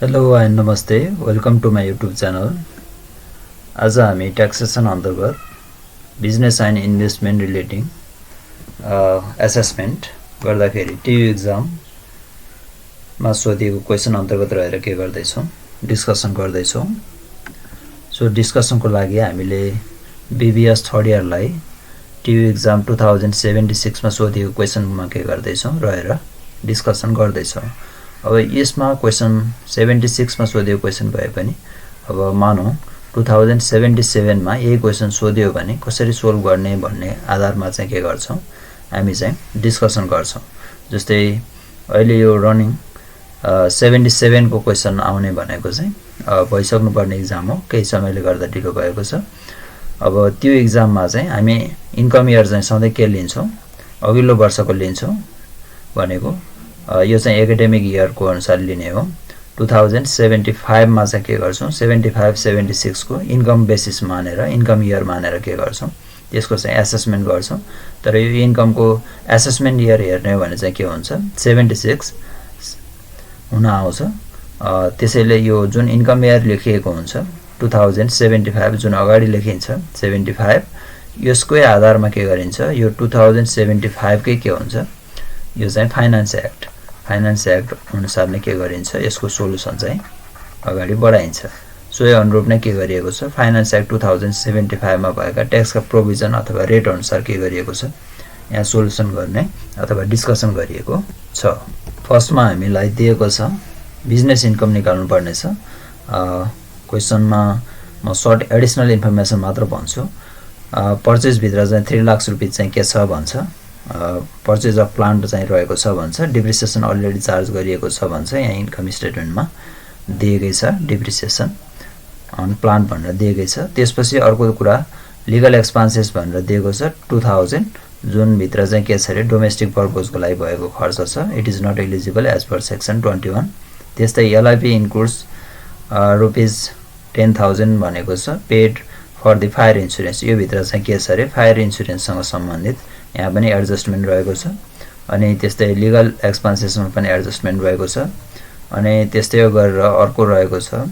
Hello and नमस्ते, welcome to my YouTube channel. आज हामी ट्याक्सेसन अन्तर्गत business and investment relating assessment गर्दाखेरि टियु एक्जाममा सोधिएको क्वेसन अन्तर्गत रहेर के गर्दैछौँ, डिस्कसन गर्दैछौँ। सो डिस्कसनको लागि हामीले बिबिएस थर्ड इयरलाई टियु एक्जाम 2076मा सोधिएको क्वेसनमा के गर्दैछौँ रहेर डिस्कसन गर्दैछौँ। अब यसमा क्वेसन 76मा सोधिएको क्वेसन भए पनि अब मानौँ 2077मा यही क्वेसन सोधियो भने कसरी सोल्भ गर्ने भन्ने आधारमा चाहिँ के गर्छौँ, हामी चाहिँ डिस्कसन गर्छौँ। जस्तै अहिले यो रनिङ 77को क्वेसन आउने भनेको चाहिँ भइसक्नुपर्ने इक्जाम हो, केही समयले गर्दा ढिलो भएको छ। अब त्यो इक्जाममा चाहिँ हामी इन्कम इयर चाहिँ सधैँ के लिन्छौँ, अघिल्लो वर्षको लिन्छौँ भनेको यो चाहिँ एकाडेमिक इयरको अनुसार लिने हो। 2075मा चाहिँ के गर्छौँ, 75-76 को इन्कम बेसिस मानेर, इन्कम इयर मानेर के गर्छौँ, त्यसको चाहिँ एसेसमेन्ट गर्छौँ। तर यो इन्कमको एसेसमेन्ट इयर हेर्ने हो भने चाहिँ के हुन्छ, 76 हुन आउँछ। त्यसैले यो जुन इन्कम इयर लेखिएको हुन्छ 2075 जुन अगाडि लेखिन्छ 75, यसकै आधारमा के गरिन्छ, यो 2075 कै के हुन्छ, यो चाहिँ फाइनान्स एक्ट अनुसार नै के गरिन्छ, यसको सोलुसन चाहिँ अगाडि बढाइन्छ। सोही अनुरूप नै के गरिएको छ, फाइनान्स एक्ट 2075मा भएका ट्याक्सका प्रोभिजन अथवा रेट अनुसार के गरिएको छ, यहाँ सोलुसन गर्ने अथवा डिस्कसन गरिएको छ। फर्स्टमा हामीलाई दिएको छ बिजनेस इन्कम निकाल्नु पर्नेछ। क्वेसनमा म सर्ट एडिसनल इन्फर्मेसन मात्र भन्छु। पर्चेजभित्र चाहिँ 3 लाख रुपियाँ चाहिँ के छ भन्छ, पर्चेज अफ प्लान्ट चाहिँ रहेको छ भन्छ, डिप्रिसिएसन अलरेडी चार्ज गरिएको छ भन्छ, यहाँ इन्कम स्टेटमेन्टमा दिएकै छ डिप्रिसिएसन अन प्लान्ट भनेर दिएकै छ। त्यसपछि अर्को कुरा लिगल एक्सपेन्सेस भनेर दिएको छ 2000, जुन भित्र चाहिँ के छ अरे डोमेस्टिक पर्पजको लागि भएको खर्च छ, it is not eligible as per section 21। त्यस्तै एलआइपी इन्क्लुड्स ₹10,000 भनेको छ paid for the fire insurance, यो भित्र चाहिँ के छ अरे फायर इन्सुरेन्ससँग सम्बन्धित यहाँ पनि एडजस्टमेन्ट रहेको छ। अनि त्यस्तै लिगल एक्सपेन्सेसमा पनि एडजस्टमेन्ट रहेको छ। अनि त्यस्तै गरेर अर्को रहेको छ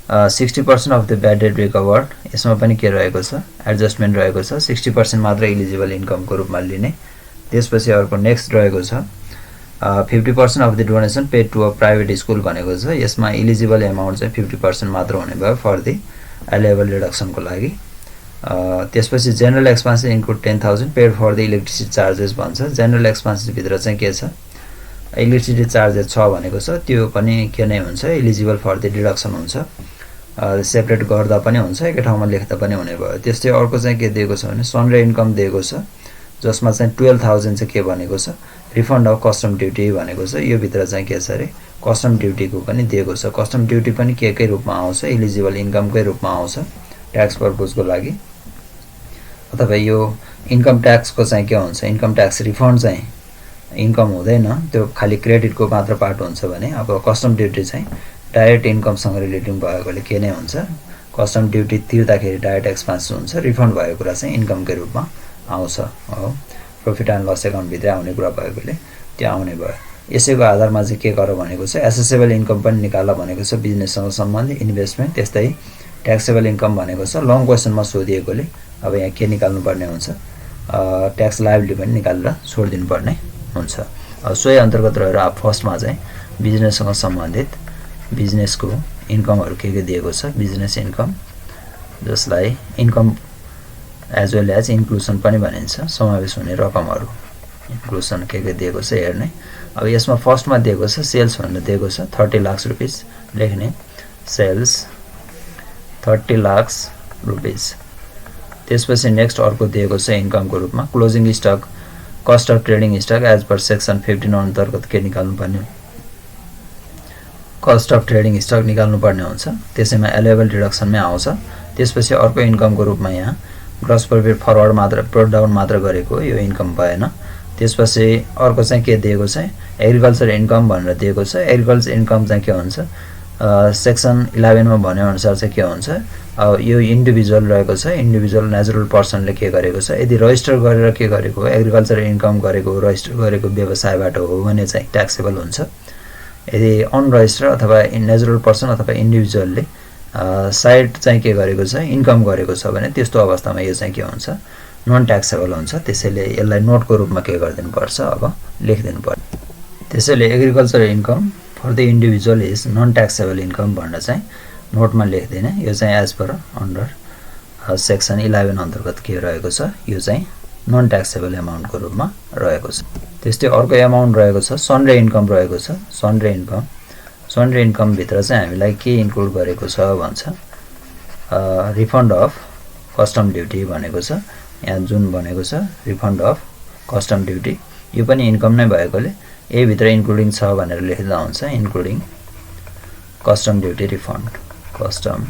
60% of the bad date recovered, यसमा पनि के रहेको छ, एडजस्टमेन्ट रहेको छ, 60% मात्र इलिजिबल इन्कमको रूपमा लिने। त्यसपछि अर्को नेक्स्ट रहेको छ 50% of the donation paid to a private school भनेको छ, यसमा इलिजिबल एमाउन्ट चाहिँ 50% मात्र हुने भयो फर द एलेबल डिडक्सनको लागि। त्यसपछि general expenses include 10,000 paid for the electricity charges भन्छ। जेनरल एक्सपेन्सेसभित्र चाहिँ के छ, इलेक्ट्रिसिटी चार्जेस छ भनेको छ, त्यो पनि के नै हुन्छ, इलिजिबल फर द डिडक्सन हुन्छ, सेपरेट गर्दा पनि हुन्छ, एकै ठाउँमा लेख्दा पनि हुने भयो। त्यस्तै अर्को चाहिँ के दिएको छ भने सन्डे इन्कम दिएको छ, जसमा चाहिँ 12,000 चाहिँ के भनेको छ, रिफन्ड अफ कस्टम ड्युटी भनेको छ। यो भित्र चाहिँ के छ अरे कस्टम ड्युटीको पनि दिएको छ। कस्टम ड्युटी पनि के रूपमा आउँछ, इलिजिबल इन्कमकै रूपमा आउँछ ट्याक्स पर्पजको लागि। अथवा यो इन्कम ट्याक्सको चाहिँ के हुन्छ, इन्कम ट्याक्स रिफन्ड चाहिँ इन्कम हुँदैन, त्यो खालि क्रेडिटको मात्र पार्ट हुन्छ भने अब कस्टम ड्युटी चाहिँ डाइरेक्ट इन्कमसँग रिलेटिङ भएकोले के नै हुन्छ, कस्टम ड्युटी तिर्दाखेरि डाइरेक्ट एक्सपेन्स हुन्छ, रिफन्ड भएको कुरा चाहिँ इन्कमकै रूपमा आउँछ हो। प्रफिट एन्ड लस एकाउन्टभित्रै आउने कुरा भएकोले त्यो आउने भयो। यसैको आधारमा चाहिँ के गर भनेको छ, एसेसेबल इन्कम पनि निकाल भनेको छ, बिजनेससँग सम्बन्धित इन्भेस्टमेन्ट। त्यस्तै ट्याक्सेबल इन्कम भनेको छ, लङ क्वेसनमा सोधिएकोले अब यहाँ के निकाल्नु पर्ने हुन्छ, ट्याक्स लायबिलिटी पनि निकालेर छोडिदिनु पर्ने हुन्छ। सोही अन्तर्गत रहेर अब फर्स्टमा चाहिँ बिजनेससँग सम्बन्धित बिजनेसको इन्कमहरू के दिएको छ, बिजनेस इन्कम, जसलाई इन्कम एज वेल एज इन्क्लुसन पनि भनिन्छ, समावेश हुने रकमहरू इन्क्लुसन के दिएको छ हेर्ने। अब यसमा फर्स्टमा दिएको छ सेल्स भनेर दिएको छ 30 लाख रुपियाँ लेख्ने, सेल्स 30 लाख रुपियाँ। त्यसपछि नेक्स्ट अर्को दिएको छ इन्कमको रूपमा closing stock, cost of trading stock as per section 15 अन्तर्गत के निकाल्नु पर्ने, कस्ट अफ ट्रेडिङ स्टक निकाल्नु पर्ने हुन्छ, त्यसैमा एलेबल डिडक्सनमै आउँछ। त्यसपछि अर्को इन्कमको रूपमा यहाँ ग्रस प्रॉफिट फरवर्ड मात्र प्रोड डाउन मात्र गरेको, यो इन्कम भएन। त्यसपछि अर्को चाहिँ के दिएको छ, एग्रिकल्चर इन्कम भनेर दिएको छ। एग्रिकल्चर इन्कम चाहिँ के हुन्छ, सेक्सन 11मा भनेअनुसार चाहिँ के हुन्छ, अब यो इन्डिभिजुअल रहेको छ, इन्डिभिजुअल नेचुरल पर्सनले के गरेको छ, यदि रजिस्टर गरेर के गरेको हो, एग्रिकल्चर इन्कम गरेको रजिस्टर गरेको व्यवसायबाट हो भने चाहिँ ट्याक्सेबल हुन्छ। यदि अनरजिस्टर्ड अथवा नेचुरल पर्सन अथवा इन्डिभिजुअलले साइड चाहिँ के गरेको छ इन्कम गरेको छ भने त्यस्तो अवस्थामा यो चाहिँ के हुन्छ नन ट्याक्सेबल हुन्छ। त्यसैले यसलाई नोटको रूपमा के गरिदिनु पर्छ अब लेखिदिनु पर्छ। त्यसैले agriculture income for the individual is non taxable income भनेर चाहिँ नोटमा लेख्दिनँ। यो चाहिँ एज पर अन्डर सेक्सन 11 अन्तर्गत के रहेको छ यो चाहिँ नन ट्याक्सेबल एमाउन्टको रूपमा रहेको छ। त्यस्तै अर्को एमाउन्ट रहेको छ सन्ड्री इन्कम रहेको छ। सन्ड्री इन्कम भित्र चाहिँ हामीलाई के इन्क्लुड गरेको छ भन्छ रिफन्ड अफ कस्टम ड्युटी भनेको छ। यहाँ जुन भनेको छ रिफन्ड अफ कस्टम ड्युटी यो पनि इन्कम नै भएकोले ए भित्र इन्क्लुडिङ छ भनेर लेख्दा हुन्छ including custom duty refund custom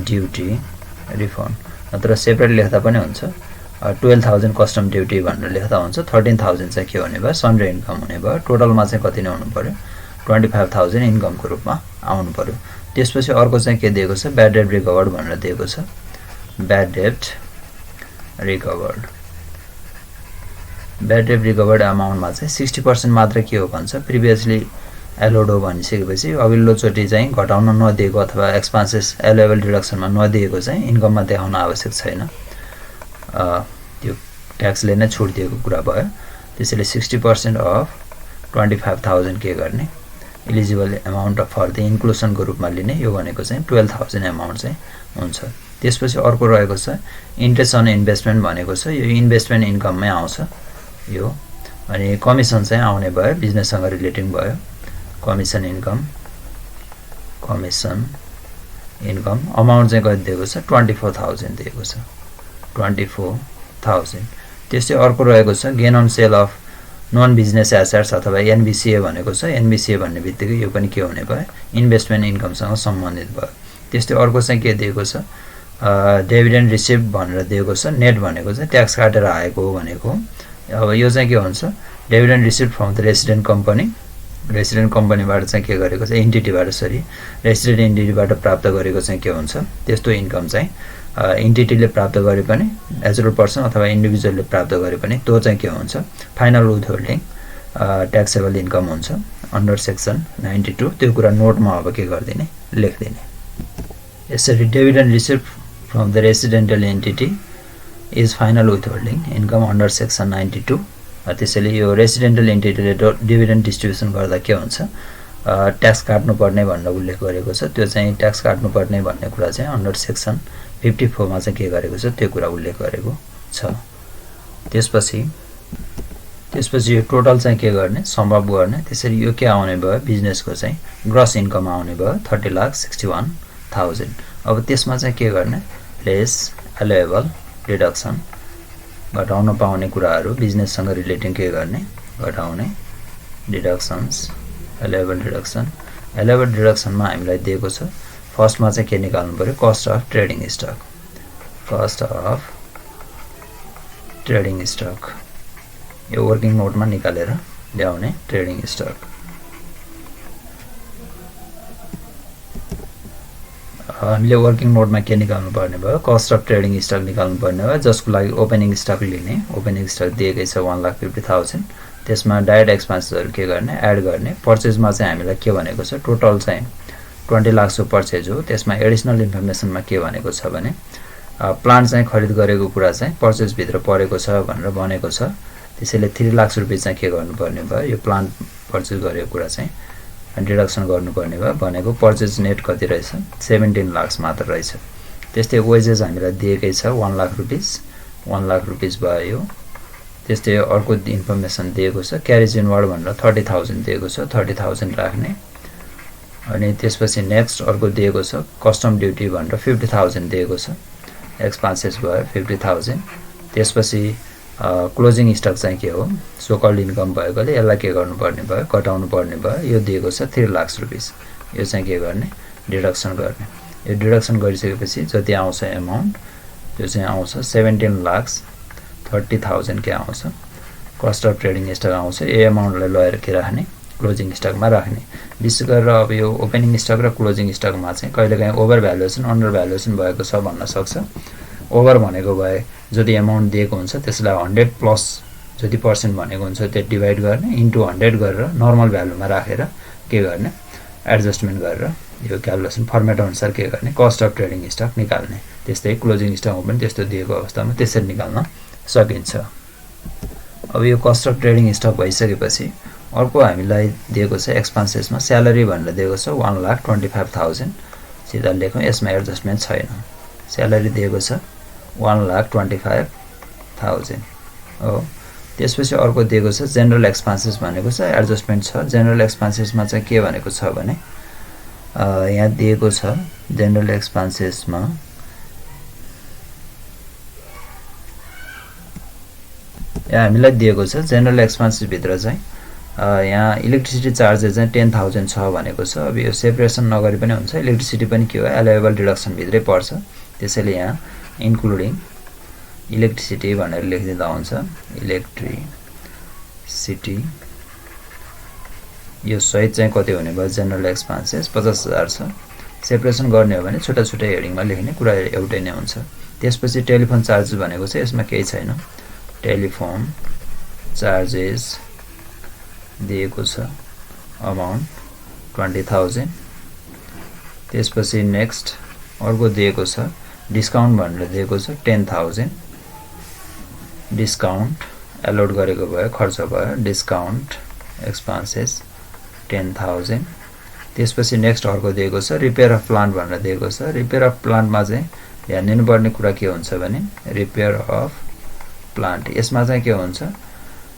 duty refund नत्र सेपरेट लेख्दा पनि हुन्छ 12,000 कस्टम ड्युटी भनेर लेख्दा हुन्छ 13,000 चाहिँ के हुने भयो सन्ड्री इन्कम हुने भयो। टोटलमा चाहिँ कति नै हुनु पर्यो 25,000 इन्कमको रूपमा आउनु पर्यो। त्यसपछि अर्को चाहिँ के दिएको छ ब्याड डेट रिकभर्ड भनेर दिएको छ। ब्याड डेट रिकभर्ड अमाउन्टमा चाहिँ 60% मात्र के हो भन्छ प्रिभियसली एलोड हो भनिसकेपछि अघिल्लोचोटि चाहिँ घटाउन नदिएको अथवा एक्सपेन्सेस एलोएबल डिडक्सनमा नदिएको चाहिँ इन्कममा देखाउन आवश्यक छैन। त्यो ट्याक्सले नै छुट दिएको कुरा भयो। त्यसैले 60% अफ 25,000 के गर्ने इलिजिबल एमाउन्ट फर द इन्क्लुसनको रूपमा लिने यो भनेको चाहिँ 12,000 एमाउन्ट चाहिँ हुन्छ। त्यसपछि अर्को रहेको छ इन्ट्रेस्ट अन इन्भेस्टमेन्ट भनेको छ। यो इन्भेस्टमेन्ट इन्कममै आउँछ यो। अनि कमिसन चाहिँ आउने भयो बिजनेससँग रिलेटिङ भयो। कमिसन इन्कम अमाउन्ट चाहिँ कति दिएको छ 24,000 दिएको छ 24,000। त्यस्तै अर्को रहेको छ gain on sale of non business assets अथवा एनबिसिए भनेको छ। एनबिसिए भन्ने बित्तिकै यो पनि के हुने भयो इन्भेस्टमेन्ट इन्कमसँग सम्बन्धित भयो। त्यस्तै अर्को चाहिँ के दिएको छ डिभिडेन्ड रिसिभ भनेर दिएको छ। नेट भनेको चाहिँ ट्याक्स काटेर आएको हो भनेको। अब यो चाहिँ के हुन्छ dividend receive from the resident कम्पनीबाट चाहिँ के गरेको छ रेसिडेन्ट इन्टिटीबाट प्राप्त गरेको चाहिँ के हुन्छ त्यस्तो इन्कम चाहिँ इन्टिटीले प्राप्त गरे पनि नेचुरल पर्सन अथवा इन्डिभिजुअलले प्राप्त गरे पनि त्यो चाहिँ के हुन्छ फाइनल विथहोल्डिङ ट्याक्सेबल इन्कम हुन्छ अन्डर सेक्सन 92। त्यो कुरा नोटमा अब के गरिदिने लेखिदिने। यसरी dividend receive from the residential entity is final withholding income under section 92। त्यसैले यो रेसिडेन्टल एन्टिटीले डिभिडेन्ड डिस्ट्रिब्युसन गर्दा के हुन्छ ट्याक्स काट्नुपर्ने भनेर उल्लेख गरेको छ। त्यो चाहिँ ट्याक्स काट्नुपर्ने भन्ने कुरा चाहिँ अन्डर सेक्सन 54 मा चाहिँ के गरेको छ त्यो कुरा उल्लेख गरेको छ। त्यसपछि यो टोटल चाहिँ के गर्ने सम्भव गर्ने। त्यसरी यो के आउने भयो बिजनेसको चाहिँ ग्रस इन्कम आउने भयो 30,61,000। अब त्यसमा चाहिँ के गर्ने लेस एलोएबल डिडक्सन घटाउन पाउने कुराहरू बिजनेससँग रिलेटिङ के गर्ने घटाउने डिडक्सन्स एलोएबल डिडक्सनमा हामीलाई दिएको छ। फर्स्टमा चाहिँ के निकाल्नु पर्यो कस्ट अफ ट्रेडिङ स्टक यो वर्किङ नोटमा निकालेर ल्याउने ट्रेडिङ स्टक। हामीले वर्किङ नोटमा के निकाल्नु पर्ने भयो कस्ट अफ ट्रेडिङ स्टक निकाल्नु पर्ने भयो जसको लागि ओपनिङ स्टक लिने। ओपनिङ स्टक दिएकै छ 1,50,000। त्यसमा डाइरेक्ट एक्सपेन्सेसहरू के गर्ने एड गर्ने। पर्चेजमा चाहिँ हामीलाई के भनेको छ टोटल चाहिँ 20 लाख पर्चेज हो। त्यसमा एडिसनल इन्फर्मेसनमा के भनेको छ भने प्लान्ट चाहिँ खरिद गरेको कुरा चाहिँ पर्चेजभित्र परेको छ भनेर भनेको छ। त्यसैले 3 लाख रुपियाँ चाहिँ के गर्नुपर्ने भयो यो प्लान्ट पर्चेज गरेको कुरा चाहिँ डिडक्सन गर्नुपर्ने भयो भनेको पर्चेज नेट कति रहेछ 17 लाख मात्र रहेछ। त्यस्तै वेजेस हामीलाई दिएकै छ 1 लाख रुपियाँ भयो यो। त्यस्तै अर्को इन्फर्मेसन दिएको छ क्यारेज इनवर्ड भनेर 30,000 दिएको छ 30,000 राख्ने। अनि त्यसपछि नेक्स्ट अर्को दिएको छ कस्टम ड्युटी भनेर 50,000 दिएको छ एक्सपेन्सेस भयो 50,000। त्यसपछि क्लोजिङ स्टक चाहिँ के हो सोकल्ड इन्कम भएकोले यसलाई के गर्नुपर्ने भयो घटाउनु पर्ने भयो। यो दिएको छ 3 लाख रुपियाँ। यो चाहिँ के गर्ने डिडक्सन गर्ने। यो डिडक्सन गरिसकेपछि जति आउँछ एमाउन्ट त्यो चाहिँ आउँछ 17,30,000 के आउँछ कस्ट अफ ट्रेडिङ स्टक आउँछ। यो एमाउन्टलाई लगेर के राख्ने क्लोजिङ स्टकमा राख्ने। विशेष गरेर अब यो ओपनिङ स्टक र क्लोजिङ स्टकमा चाहिँ कहिलेकाहीँ ओभर भ्यालुएसन अन्डर भ्यालुएसन भएको छ भन्न सक्छ। ओभर भनेको भए जति एमाउन्ट दिएको हुन्छ त्यसलाई 100 प्लस जति पर्सेन्ट भनेको हुन्छ त्यो डिभाइड गर्ने इन्टु 100 गरेर नर्मल भ्यालुमा राखेर के गर्ने एडजस्टमेन्ट गरेर यो क्यालकुलेसन फर्मेट अनुसार के गर्ने कस्ट अफ ट्रेडिङ स्टक निकाल्ने। त्यस्तै क्लोजिङ स्टकमा पनि त्यस्तो दिएको अवस्थामा त्यसरी निकाल्न सकिन्छ। अब यो कस्ट अफ ट्रेडिङ स्टक भइसकेपछि अर्को हामीलाई दिएको छ एक्सपेन्सेसमा स्यालेरी भनेर दिएको छ 1,25,000 सिधा लेखौँ, यसमा एडजस्टमेन्ट छैन। स्यालेरी दिएको छ 1,25,000 हो। त्यसपछि अर्को दिएको छ जेनरल एक्सपेन्सेस भनेको छ एडजस्टमेन्ट छ। जेनरल एक्सपेन्सेसमा चाहिँ के भनेको छ भने यहाँ दिएको छ जेनरल एक्सपेन्सेसमा यहाँ हामीलाई दिएको छ जेनरल एक्सपेन्सेस भित्र चाहिँ यहाँ इलेक्ट्रिसिटी चार्जेस चाहिँ 10,000 छ भनेको छ। अब यो सेपरेसन नगरी पनि हुन्छ, इलेक्ट्रिसिटी पनि के हो एलाउएबल डिडक्सन भित्रै पर्छ, त्यसैले यहाँ इन्क्लुडिङ इलेक्ट्रिसिटी भनेर लेखिदिँदा हुन्छ। इलेक्ट्रिसिटी यो सहित चाहिँ कति हुने भयो जेनरल एक्सपेन्सेस 50,000 छ। सेपरेसन गर्ने हो भने छुट्टा छुट्टै हेडिङमा लेख्ने कुरा एउटै नै हुन्छ। त्यसपछि टेलिफोन चार्जेस भनेको चाहिँ यसमा केही छैन, टेलिफोन चार्जेस दिएको छ अमाउन्ट 20,000। त्यसपछि नेक्स्ट अर्को दिएको छ डिस्काउन्ट भनेर दिएको छ 10,000। डिस्काउन्ट एलोड गरेको भयो, खर्च भयो, डिस्काउन्ट एक्सपेन्सेस 10,000। त्यसपछि नेक्स्ट अर्को दिएको छ रिपेयर अफ प्लान्ट भनेर दिएको छ। रिपेयर अफ प्लान्टमा चाहिँ ध्यान दिनुपर्ने कुरा के हुन्छ भने रिपेयर अफ प्लान्ट यसमा चाहिँ के हुन्छ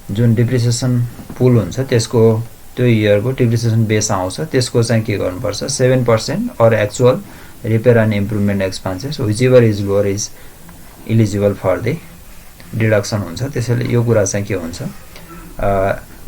जुन डिप्रिसिएसन पुल हुन्छ त्यसको त्यो इयरको डिप्रिसिएसन बेस आउँछ, त्यसको चाहिँ के गर्नुपर्छ 7% or actual repair and improvement expenses whichever is lower is eligible for the deduction हुन्छ। त्यसैले यो कुरा चाहिँ के हुन्छ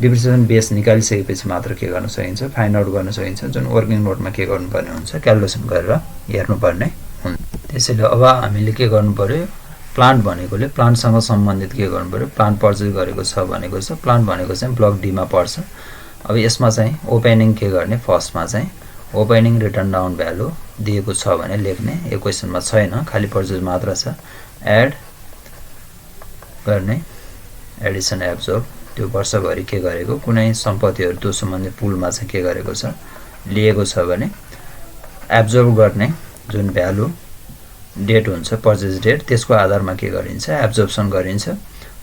डिप्रिसिएसन बेस निकालिसकेपछि मात्र के गर्न सकिन्छ फाइन्ड आउट गर्न सकिन्छ, जुन वर्किङ नोटमा के गर्नुपर्ने हुन्छ क्यालकुलेसन गरेर हेर्नुपर्ने हुन्छ। त्यसैले अब हामीले के गर्नु पर्यो प्लान्ट भनेकोले प्लान्टसँग सम्बन्धित के गर्नु पर्यो प्लान्ट पर्चेज गरेको छ भनेको छ। प्लान्ट भनेको चाहिँ ब्लक डी मा पर्छ। अब यसमा चाहिँ ओपनिङ के गर्ने फर्स्टमा चाहिँ ओपनिङ रिटर्न डाउन भ्यालु दिएको छ भने लेख्ने, यो क्वेसनमा छैन खाली पर्चेज मात्र छ। एड गर्ने एडिसन एब्जर्ब त्यो वर्षभरि के गरेको कुनै सम्पत्तिहरू त्यो सम्बन्धित पुलमा चाहिँ के गरेको छ लिएको छ भने एब्जर्ब गर्ने जुन भ्यालु डेट हुन्छ पर्चेज डेट त्यसको आधारमा के गरिन्छ एब्जर्प्सन गरिन्छ।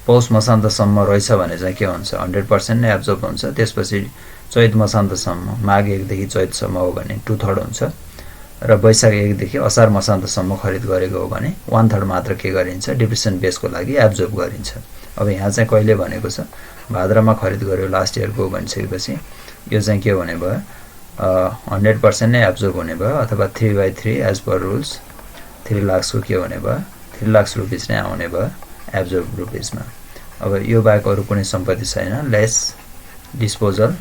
पौष मसान्तसम्म रहेछ भने चाहिँ के हुन्छ 100% नै एब्जर्ब हुन्छ। त्यसपछि चैत मसान्तसम्म माघ 1 देखि चैतसम्म हो भने 2/3 हुन्छ र वैशाख 1 देखि असार मसान्तसम्म खरिद गरेको हो भने 1/3 मात्र के गरिन्छ डिप्रिसिएसन बेसको लागि एब्जर्ब गरिन्छ। अब यहाँ चाहिँ कहिले भनेको छ भाद्रमा खरिद गर्यो लास्ट इयरको भनिसकेपछि यो चाहिँ के हुने भयो 100% नै एब्जर्ब हुने भयो अथवा 3/3 एज पर रुल्स 3 लाखको के हुने भयो 3 लाख रुपिस नै आउने भयो एब्जर्ब रुपिसमा। अब यो बाहेक अरू कुनै सम्पत्ति छैन लेस डिस्पोजल,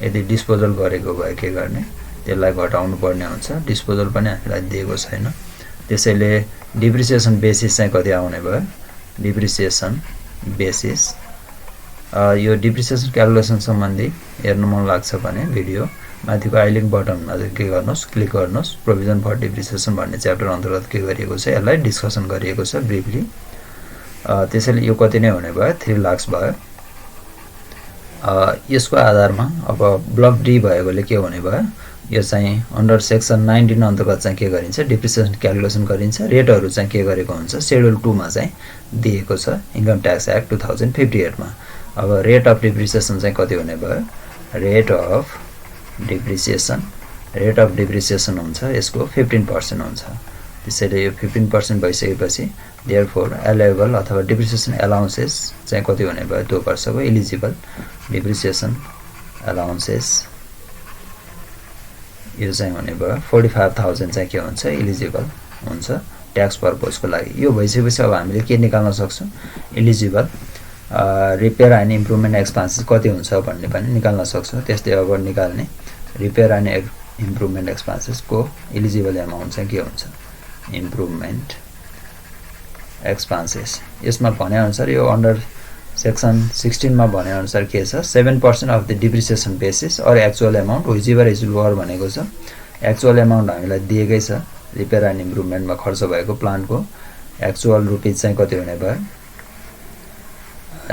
यदि डिस्पोजल गरेको भए के गर्ने त्यसलाई घटाउनु पर्ने हुन्छ, डिस्पोजल पनि हामीलाई दिएको छैन। त्यसैले डिप्रिसिएसन बेसिस चाहिँ कति आउने भयो डिप्रिसिएसन बेसिस। यो डिप्रिसिएसन क्यालकुलेसन सम्बन्धी हेर्नु मन लाग्छ भने भिडियो माथिको आई लिंक बटनमा के गर्नुहोस् क्लिक गर्नुहोस्, प्रोभिजन फर डिप्रिसिएसन भन्ने च्याप्टर अन्तर्गत के गरिएको छ यसलाई डिस्कसन गरिएको छ ब्रिफली। त्यसैले यो कति नै हुने भयो 3 लाख भयो। यसको आधारमा अब ब्लक डी भएकोले के हुने भयो यो चाहिँ अन्डर सेक्सन 19 अन्तर्गत चाहिँ के गरिन्छ डिप्रिसिएसन क्यालकुलेसन गरिन्छ। रेटहरू चाहिँ के गरेको हुन्छ शेड्युल 2 मा चाहिँ दिएको छ इन्कम ट्याक्स एक्ट 2058 मा। अब रेट अफ डिप्रिसिएसन चाहिँ कति हुने भयो रेट अफ डिप्रिसिएसन हुन्छ यसको 15% हुन्छ। त्यसैले यो 15% भइसकेपछि देयरफोर एलाउएबल अथवा डिप्रिसिएसन अलाउन्सेस चाहिँ कति हुने भयो 2 वर्षको इलिजिबल डिप्रिसिएसन अलाउन्सेस यो चाहिँ हुने भयो 45,000 चाहिँ के हुन्छ इलिजिबल हुन्छ ट्याक्स पर्पजको लागि। यो भइसकेपछि अब हामीले के निकाल्न सक्छौँ eligible repair and improvement expenses कति हुन्छ भन्ने पनि निकाल्न सक्छौँ। त्यस्तै अब निकाल्ने रिपेयर एन्ड इम्प्रुभमेन्ट एक्सपेन्सेसको इलिजिबल एमाउन्ट चाहिँ के हुन्छ इम्प्रुभमेन्ट एक्सपेन्सेस। यसमा भनेअनुसार यो अन्डर सेक्सन 16 मा भनेअनुसार के छ 7% of the depreciation basis or actual amount whichever is lower भनेको छ। एक्चुअल एमाउन्ट हामीलाई दिएकै छ रिपेयर एन्ड इम्प्रुभमेन्टमा खर्च भएको प्लान्टको एक्चुअल रुपिज चाहिँ कति हुने भयो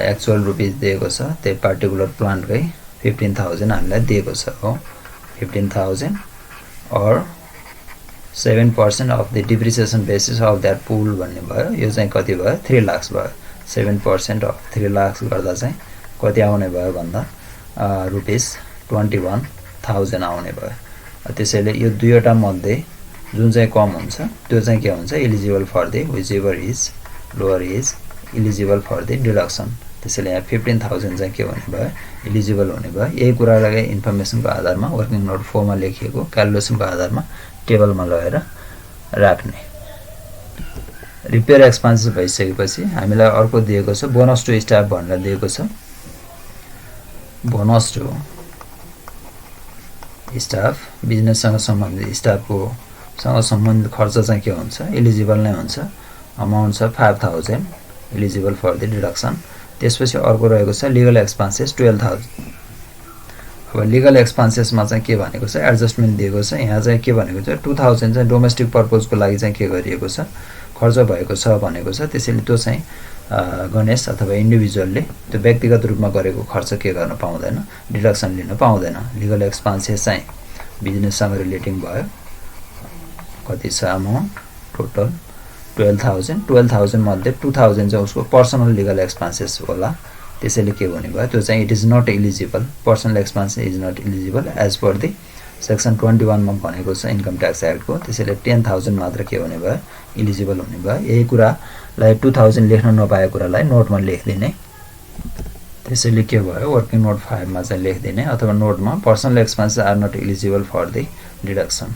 एक्चुअल रुपिज दिएको छ त्यही पार्टिकुलर प्लान्टकै 15,000 हामीलाई दिएको छ हो। 15,000 or 7% of the depreciation basis of that pool भन्ने भयो। यो चाहिँ कति भयो 3 लाख भयो। 7% of 3 लाख गर्दा चाहिँ कति आउने भयो भन्दा ₹21,000 आउने भयो। त्यसैले यो दुईवटा मध्ये जुन चाहिँ कम हुन्छ त्यो चाहिँ के हुन्छ eligible for the whichever is lower is eligible for the deduction। त्यसैले यहाँ 15,000 चाहिँ के हुने भयो एलिजिबल हुने भयो। यही कुरालाई इन्फर्मेसनको आधारमा वर्किङ नोट 4 मा लेखिएको क्यालकुलेसनको आधारमा टेबलमा लगेर राख्ने। रिपेयर एक्सपेन्सेस भइसकेपछि हामीलाई अर्को दिएको छ बोनस टु स्टाफ भनेर दिएको छ। बोनस टु स्टाफ बिजनेससँग सम्बन्धित स्टाफको सँग सम्बन्धित खर्च चाहिँ के हुन्छ एलिजिबल नै हुन्छ। अमाउन्ट छ 5,000 एलिजिबल फर द डिडक्सन। त्यसपछि अर्को रहेको छ लिगल एक्सपेन्सेस 12,000। अब लिगल एक्सपेन्सेसमा चाहिँ के भनेको छ एडजस्टमेन्ट दिएको छ। यहाँ चाहिँ के भनेको छ 2,000 चाहिँ डोमेस्टिक पर्पजको लागि चाहिँ के गरिएको छ खर्च भएको छ भनेको छ। त्यसैले त्यो चाहिँ गणेश अथवा इन्डिभिजुअलले त्यो व्यक्तिगत रूपमा गरेको खर्च के गर्न पाउँदैन डिडक्सन लिन पाउँदैन। लिगल एक्सपेन्सेस चाहिँ बिजनेससँग रिलेटिङ भयो। कति छ अमाउन्ट टोटल 12,000। 12,000 मध्ये 2,000 चाहिँ उसको पर्सनल लिगल एक्सपेन्सेस होला। त्यसैले के हुने भयो त्यो चाहिँ it is not eligible. Personal expenses is not eligible as per the section 21 मा भनेको छ इन्कम ट्याक्स एक्टको। त्यसैले 10,000 मात्र के हुने भयो एलिजिबल हुने भयो। यही कुरालाई 2,000 लेख्न नपाएको कुरालाई नोटमा लेखिदिने। त्यसैले के भयो वर्किङ नोट 5 मा चाहिँ लेखिदिने अथवा नोटमा personal expenses are not eligible for the deduction.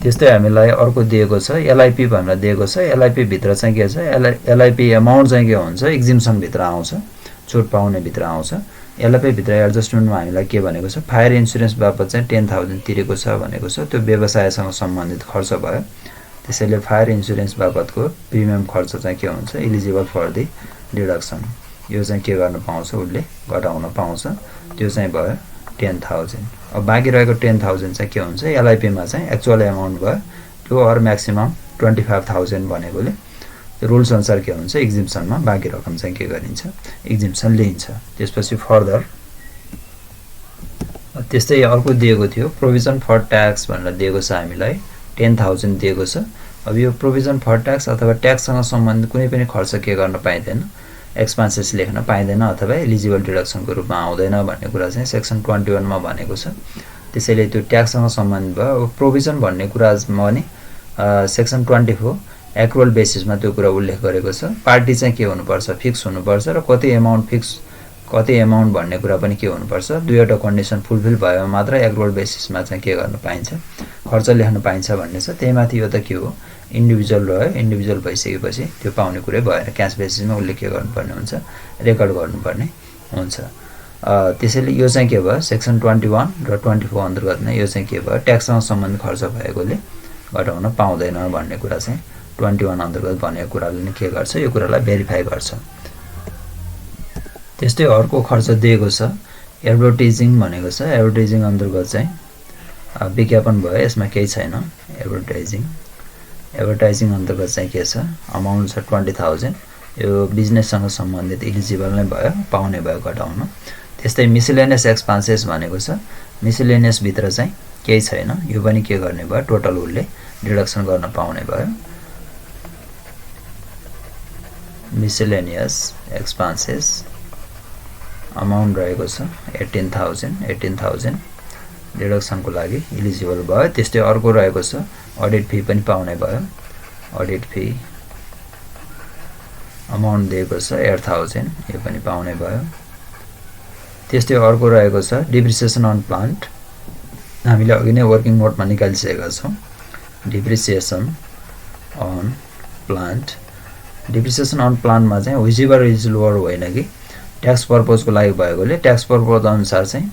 त्यस्तै हामीलाई अर्को दिएको छ एलआईपी भनेर दिएको छ। एलआईपी भित्र चाहिँ के छ एलआईपी अमाउन्ट चाहिँ के हुन्छ एक्जिम्सन भित्र आउँछ छुट पाउने भित्र आउँछ। एलआईपी भित्र एडजस्टमेन्टमा हामीलाई के भनेको छ फायर इन्सुरेन्स बापत चाहिँ 10,000 तिरेको छ भनेको छ। त्यो व्यवसायसँग सम्बन्धित खर्च भयो। त्यसैले फायर इन्सुरेन्स बापतको प्रिमियम खर्च चाहिँ के हुन्छ एलिजिबल फर द डिडक्सन। यो चाहिँ के गर्न पाउँछ उसले घटाउन पाउँछ। त्यो चाहिँ भयो 10,000। अब बाँकी रहेको 10,000 चाहिँ के हुन्छ एलआईपीमा चाहिँ एक्चुअल एमाउन्ट भयो त्यो अर म्याक्सिमम 25,000 भनेकोले रुल्स अनुसार के हुन्छ एक्जिम्सनमा बाँकी रकम चाहिँ के गरिन्छ एक्जिम्सन लिइन्छ। त्यसपछि फर्दर त्यस्तै अर्को दिएको थियो प्रोभिजन फर ट्याक्स भनेर दिएको छ हामीलाई 10,000 दिएको छ। अब यो प्रोभिजन फर ट्याक्स अथवा ट्याक्ससँग सम्बन्धित कुनै पनि खर्च के गर्न पाइँदैन एक्सपेन्सेस लेख्न पाइँदैन अथवा एलिजिबल डिडक्सनको रूपमा आउँदैन भन्ने कुरा चाहिँ सेक्सन 21 मा भनेको छ। त्यसैले त्यो ट्याक्ससँग सम्बन्धित भयो। अब प्रोभिजन भन्ने कुरामा पनि सेक्सन 24 एक्रुअल बेसिसमा त्यो कुरा उल्लेख गरेको छ। पार्टी चाहिँ के हुनुपर्छ फिक्स हुनुपर्छ र कति एमाउन्ट फिक्स कति एमाउन्ट भन्ने कुरा पनि के हुनुपर्छ दुईवटा कन्डिसन फुलफिल भएमा मात्र एक्रुअल बेसिसमा चाहिँ के गर्न पाइन्छ खर्च लेख्न पाइन्छ भन्ने छ। त्यहीमाथि यो त के हो इन्डिभिजुअल रह्यो। इन्डिभिजुअल भइसकेपछि त्यो पाउने कुरै भएन क्यास बेसिसमा उसले के गर्नुपर्ने हुन्छ रेकर्ड गर्नुपर्ने हुन्छ। त्यसैले यो चाहिँ के भयो सेक्सन 21 र 24 अन्तर्गत नै यो चाहिँ के भयो ट्याक्ससँग सम्बन्धित खर्च भएकोले घटाउन पाउँदैन भन्ने कुरा चाहिँ 21 अन्तर्गत भनेको कुराले नै के गर्छ यो कुरालाई भेरिफाई गर्छ। त्यस्तै अर्को खर्च दिएको छ एडभर्टाइजिङ भनेको छ। एडभर्टाइजिङ अन्तर्गत चाहिँ विज्ञापन भयो यसमा केही छैन। एडभर्टाइजिङ अन्तर्गत चाहिँ के छ अमाउन्ट छ 20,000। यो बिजनेससँग सम्बन्धित इलिजिबल नै भयो पाउने भयो घटाउन। त्यस्तै मिसलेनियस एक्सपेन्सेस भनेको छ। मिसलेनियस भित्र चाहिँ केही छैन यो पनि के गर्ने भयो टोटल उसले डिडक्सन गर्न पाउने भयो। मिसलेनियस एक्सपेन्सेस अमाउन्ट रहेको छ 18,000 डिडक्सनको लागि इलिजिबल भयो। त्यस्तै अर्को रहेको छ अडिट फी पनि पाउने भयो। अडिट फी अमाउन्ट दिएको छ 8,000 यो पनि पाउने भयो। त्यस्तै अर्को रहेको छ डिप्रिसिएसन अन प्लान्ट। हामीले अघि नै वर्किङ नोटमा निकालिसकेका छौँ depreciation on plant. Depreciation on प्लान्टमा चाहिँ व्हिचएभर इज लोअर होइन कि ट्याक्स पर्पजको लागि भएकोले ट्याक्स पर्पज अनुसार चाहिँ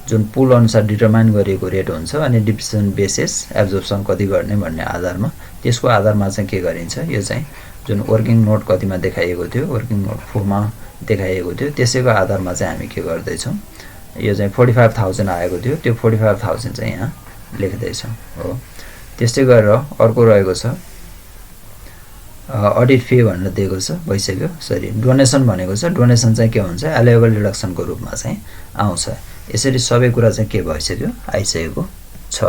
जुन पुल अनुसार डिटरमाइन गरिएको रेट हुन्छ अनि डिप्रिसिएसन बेसिस एब्जर्प्सन कति गर्ने भन्ने आधारमा त्यसको आधारमा चाहिँ के गरिन्छ यो चाहिँ जुन वर्किङ नोट कतिमा देखाइएको थियो वर्किङ नोट 4 मा देखाइएको थियो त्यसैको आधारमा चाहिँ हामी के गर्दैछौँ यो चाहिँ 45,000 आएको थियो त्यो 45,000 चाहिँ यहाँ लेख्दैछौँ हो। त्यस्तै गरेर अर्को रहेको छ अडिट फी भनेर दिएको छ भइसक्यो। सरी डोनेसन भनेको छ। डोनेसन चाहिँ के हुन्छ एलाइबल डिडक्सनको रूपमा चाहिँ आउँछ। यसरी सबै कुरा चाहिँ के भइसक्यो आइसकेको छ।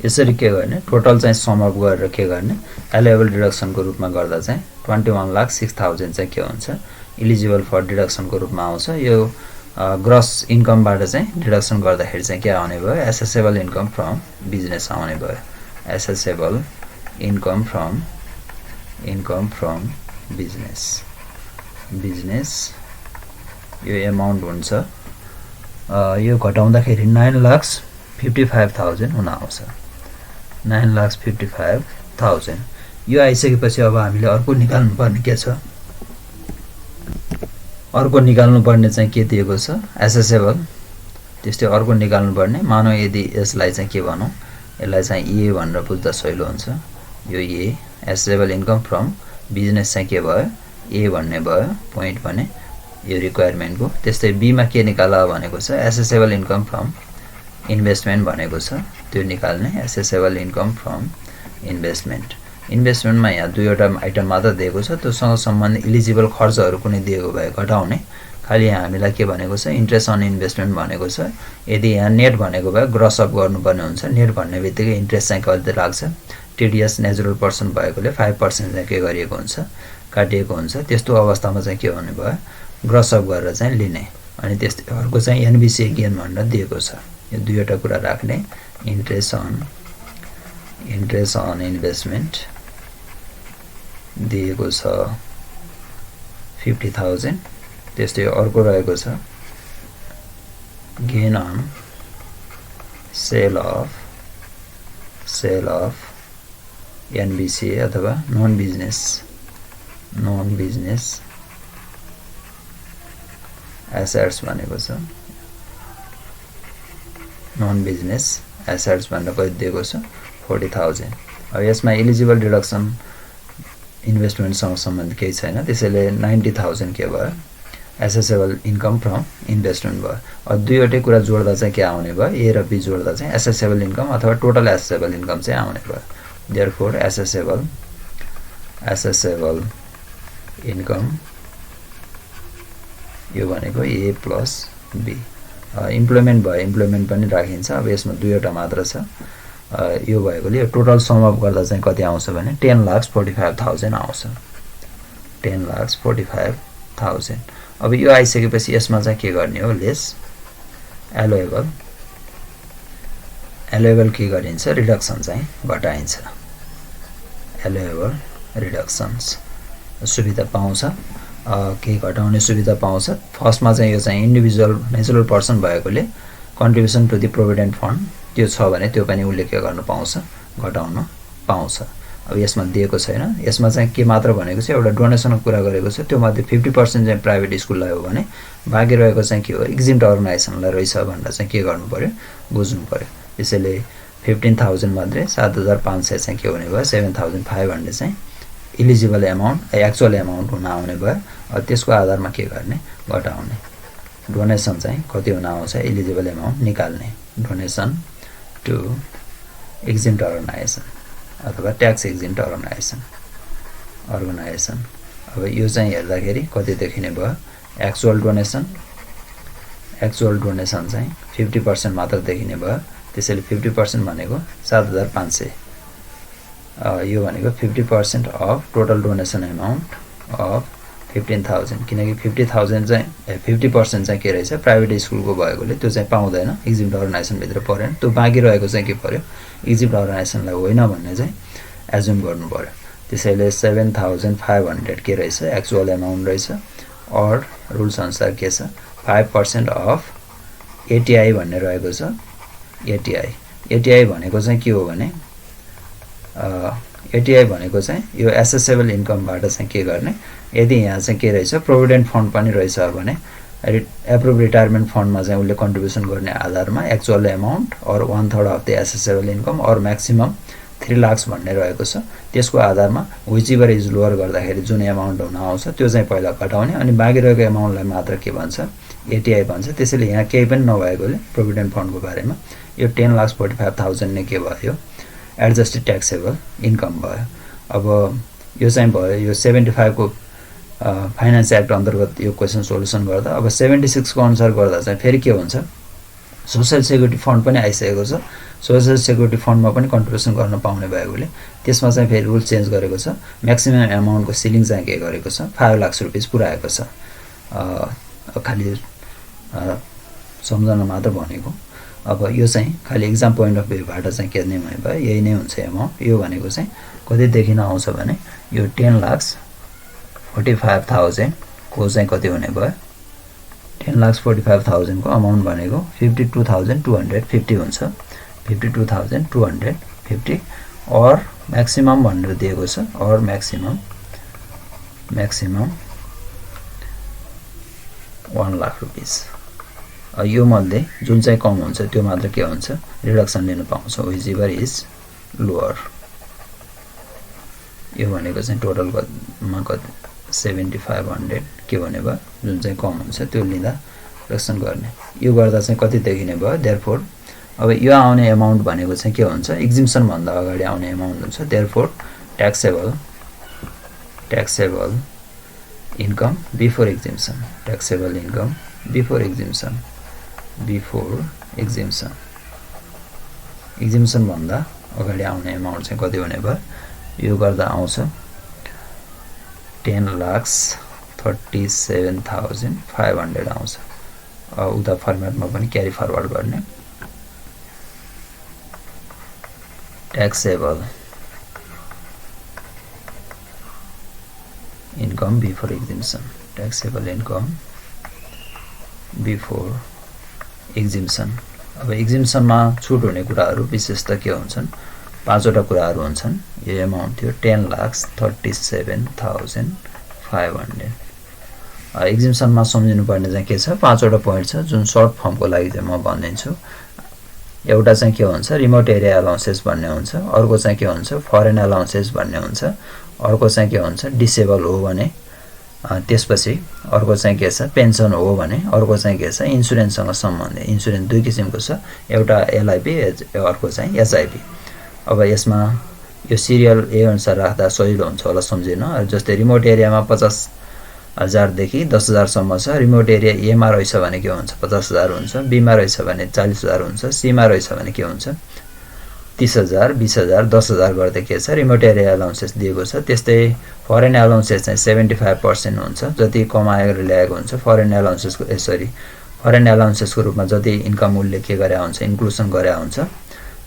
यसरी के गर्ने टोटल चाहिँ सम अप गरेर के गर्ने एलाइबल डिडक्सनको रूपमा गर्दा चाहिँ 21,06,000 चाहिँ के हुन्छ इलिजिबल फर डिडक्सनको रूपमा आउँछ। यो ग्रस इन्कमबाट चाहिँ डिडक्सन गर्दाखेरि चाहिँ के आउने भयो एसेसेबल इन्कम फ्रम बिजनेस आउने भयो। एसेसेबल इन्कम फ्रम बिजनेस यो एमाउन्ट हुन्छ। यो घटाउँदाखेरि 9,55,000 हुन आउँछ। 9,55,000 यो आइसकेपछि अब हामीले अर्को निकाल्नु पर्ने के छ अर्को निकाल्नु पर्ने चाहिँ के दिएको छ एसेसेबल। त्यस्तै अर्को निकाल्नु पर्ने मानौ यदि यसलाई चाहिँ के भनौँ यसलाई चाहिँ ए भनेर बुझ्दा सजिलो हुन्छ। यो ए एसेसेबल इन्कम फ्रम बिजनेस चाहिँ के भयो ए भन्ने भयो पोइन्ट भने यो रिक्वायरमेन्टको। त्यस्तै बीमा के निकाल भनेको छ एसेसेबल इन्कम फ्रम इन्भेस्टमेन्ट भनेको छ त्यो निकाल्ने एसेसेबल इन्कम फ्रम इन्भेस्टमेन्टमा यहाँ दुईवटा आइटम मात्र दिएको छ त्योसँग सम्बन्धित इलिजिबल खर्चहरू कुनै दिएको भए घटाउने। खालि यहाँ हामीलाई के भनेको छ इन्ट्रेस्ट अन इन्भेस्टमेन्ट भनेको छ। यदि यहाँ नेट भनेको भए ग्रस अप गर्नुपर्ने हुन्छ। नेट भन्ने बित्तिकै इन्ट्रेस्ट चाहिँ कति लाग्छ टिडिएस नेचुरल पर्सन भएकोले 5% चाहिँ के गरिएको हुन्छ काटिएको हुन्छ। त्यस्तो अवस्थामा चाहिँ के हुने भयो ग्रस अप गरेर चाहिँ लिने। अनि त्यस्तै अर्को चाहिँ एनबिसी गेन भनेर दिएको छ। यो दुईवटा कुरा राख्ने इन्ट्रेस्ट अन इन्भेस्टमेन्ट दिएको छ 50,000। त्यस्तै अर्को रहेको छ gain on sale of NBC अथवा नन बिजनेस एसेट्स भनेको छ। नन बिजनेस एसेट्स भनेर कति दिएको छ 40,000। अब यसमा इलिजिबल डिडक्सन इन्भेस्टमेन्टसँग सम्बन्धित केही छैन त्यसैले 90,000 के भयो एसेसेबल इन्कम फ्रम इन्भेस्टमेन्ट भयो। अब दुईवटै कुरा जोड्दा चाहिँ के आउने भयो ए र बी जोड्दा चाहिँ एसेसेबल इन्कम अथवा टोटल एसेसेबल इन्कम चाहिँ आउने भयो। देयरफोर एसेसेबल इन्कम यो भनेको ए प्लस बी। इम्प्लोइमेन्ट भयो इम्प्लोइमेन्ट पनि राखिन्छ। अब यसमा दुईवटा मात्र छ यो भएकोले यो टोटल सम अप गर्दा चाहिँ कति आउँछ भने 10,45,000 आउँछ। 10,45,000। अब यो आइसकेपछि यसमा चाहिँ के गर्ने हो लेस एलोएबल के गरिन्छ रिडक्सन चाहिँ घटाइन्छ। एलोएबल रिडक्सन्स सुविधा पाउँछ केही घटाउने सुविधा पाउँछ। फर्स्टमा चाहिँ यो चाहिँ इन्डिभिजुअल नेचुरल पर्सन भएकोले contribution to the provident fund त्यो छ भने त्यो पनि उसले के गर्न पाउँछ घटाउन पाउँछ। अब यसमा दिएको छैन। यसमा चाहिँ के मात्र भनेको छ एउटा डोनेसनको कुरा गरेको छ। त्यो मध्ये 50% चाहिँ प्राइभेट स्कुललाई हो भने बाँकी रहेको चाहिँ के हो एक्जिम्ड अर्गनाइजेसनलाई रहेछ भनेर चाहिँ के गर्नु पर्यो बुझ्नु पर्यो। त्यसैले 15,000 मध्ये 7,500 चाहिँ के हुने भयो 7,500 चाहिँ इलिजिबल एमाउन्ट एक्चुअल एमाउन्ट हुन आउने भयो। त्यसको आधारमा के गर्ने घटाउने। डोनेसन चाहिँ कति हुन आउँछ इलिजिबल एमाउन्ट निकाल्ने। डोनेसन टु एक्जिम्ड अर्गनाइजेसन अथवा ट्याक्स एक्जिम्ड अर्गनाइजेसन। अब यो चाहिँ हेर्दाखेरि कति देखिने भयो एक्चुअल डोनेसन चाहिँ 50% मात्र देखिने भयो। त्यसैले 50% भनेको 7,500 यो भनेको 50% of total donation amount of 15,000 किनकि 50,000 चाहिँ 50% चाहिँ के रहेछ प्राइभेट स्कुलको भएकोले त्यो चाहिँ पाउँदैन एक्जिम्ड अर्गनाइजेसनभित्र परेन। त्यो बाँकी रहेको चाहिँ के पर्यो एक्जिम्ड अर्गनाइजेसनलाई होइन भन्ने चाहिँ एज्युम गर्नु पर्यो। त्यसैले 7,500 के रहेछ एक्चुअल एमाउन्ट रहेछ। और रुल्स अनुसार के छ 5% अफ एटिआई भन्ने रहेको छ। एटिआई भनेको चाहिँ के हो भने एटिआई भनेको चाहिँ यो एसेसेबल इन्कमबाट चाहिँ के गर्ने यदि यहाँ चाहिँ के रहेछ प्रोभिडेन्ट फन्ड पनि रहेछ भने एप्रुभ रिटायरमेन्ट फन्डमा चाहिँ उसले कन्ट्रिब्युसन गर्ने आधारमा एक्चुअल एमाउन्ट और 1/3 अफ द एसेसेबल इन्कम और म्याक्सिमम 3 लाख भन्ने रहेको छ। त्यसको आधारमा विच एभर इज लोअर गर्दाखेरि जुन एमाउन्ट हुन आउँछ त्यो चाहिँ पहिला घटाउने अनि बाँकी रहेको एमाउन्टलाई मात्र के भन्छ एटिआई भन्छ। त्यसैले यहाँ केही पनि नभएकोले प्रोभिडेन्ट फन्डको बारेमा यो 10,45,000 नै के भयो एडजस्टेड ट्याक्सेबल इन्कम भयो। अब यो चाहिँ भयो यो 75 को फाइनान्स एक्ट अन्तर्गत यो क्वेसन सोल्युसन गर्दा अब 76 को अनुसार गर्दा चाहिँ फेरि के हुन्छ सोशल सेक्युरिटी फन्ड पनि आइसकेको छ सोशल सेक्युरिटी फन्डमा पनि कन्ट्रिब्युसन गर्न पाउने भएकोले त्यसमा चाहिँ फेरि रुल चेन्ज गरेको छ म्याक्सिमम एमाउन्टको सिलिङ चाहिँ के गरेको छ 5 लाख रुपैयाँ पुऱ्याएको छ खाली सम्झना मात्र भनेको अब यो चाहिँ खाली एक्जाम पोइन्ट अफ भ्यूबाट चाहिँ के नै भयो यही नै हुन्छ एमाउन्ट यो भनेको चाहिँ कति देखिन आउँछ भने यो 10,45,000 को चाहिँ कति हुने भयो 10,45,000 को अमाउन्ट भनेको 52,250 हुन्छ 52,250 और म्याक्सिमम भनेर दिएको छ और म्याक्सिमम 1 लाख रुपैयाँ यो मध्ये जुन चाहिँ कम हुन्छ त्यो मात्र के हुन्छ रिडक्सन लिन पाउँछ व्हिच एभर इज लोअर यो भनेको चाहिँ टोटलमा कति 7500 के भने भयो जुन चाहिँ कम हुन्छ त्यो लिँदा रिडक्सन गर्ने यो गर्दा चाहिँ कति देखिने भयो देयरफोर अब यो आउने एमाउन्ट भनेको चाहिँ के हुन्छ एक्जिम्सन भन्दा अगाडि आउने एमाउन्ट हुन्छ therefore taxable income before exemption taxable income before exemption exemption भन्दा अगाडि आउने एमाउन्ट चाहिँ कति हुने भयो यो गर्दा आउँछ 10,37,500 आउँछ उता फर्मेटमा पनि क्यारी फरवर्ड गर्ने taxable income before exemption taxable income before exemption अब एक्जिम्सनमा छुट हुने कुराहरू विशेष त के हुन्छन् 5 वटा कुराहरू हुन्छन् यो एमाउन्ट थियो 10,37,500 एक्जिम्सनमा सम्झिनु पर्ने चाहिँ के छ 5 वटा पोइन्ट छ जुन सर्ट फर्मको लागि चाहिँ म भनिदिन्छु एउटा चाहिँ के हुन्छ रिमोट एरिया अलाउन्सेस भन्ने हुन्छ अर्को चाहिँ के हुन्छ फरेन अलाउन्सेस भन्ने हुन्छ अर्को चाहिँ के हुन्छ डिसेबल हो भने त्यसपछि अर्को चाहिँ के छ पेन्सन हो भने अर्को चाहिँ के छ इन्स्योरेन्ससँग सम्बन्धित इन्स्योरेन्स दुई किसिमको छ एउटा एलआइपी अर्को चाहिँ एसआइपी अब यसमा यो सिरियल ए अनुसार राख्दा सजिलो हुन्छ होला सम्झिन जस्तै रिमोट एरियामा 50,000 देखि 10,000 सम्म छ रिमोट एरिया ए मा रहेछ भने के हुन्छ 50,000 हुन्छ बी मा रहेछ भने 40,000 हुन्छ सी मा रहेछ भने के हुन्छ 30,000 20,000 10,000 गर्दै के छ रिमोट एरिया अलाउन्सेस दिएको छ त्यस्तै फरेन अलाउन्सेस चाहिँ 75% हुन्छ जति कमाएर ल्याएको हुन्छ फरेन अलाउन्सेसको रूपमा जति इन्कम उल्लेख के गरे हुन्छ इन्क्लुजन गरे हुन्छ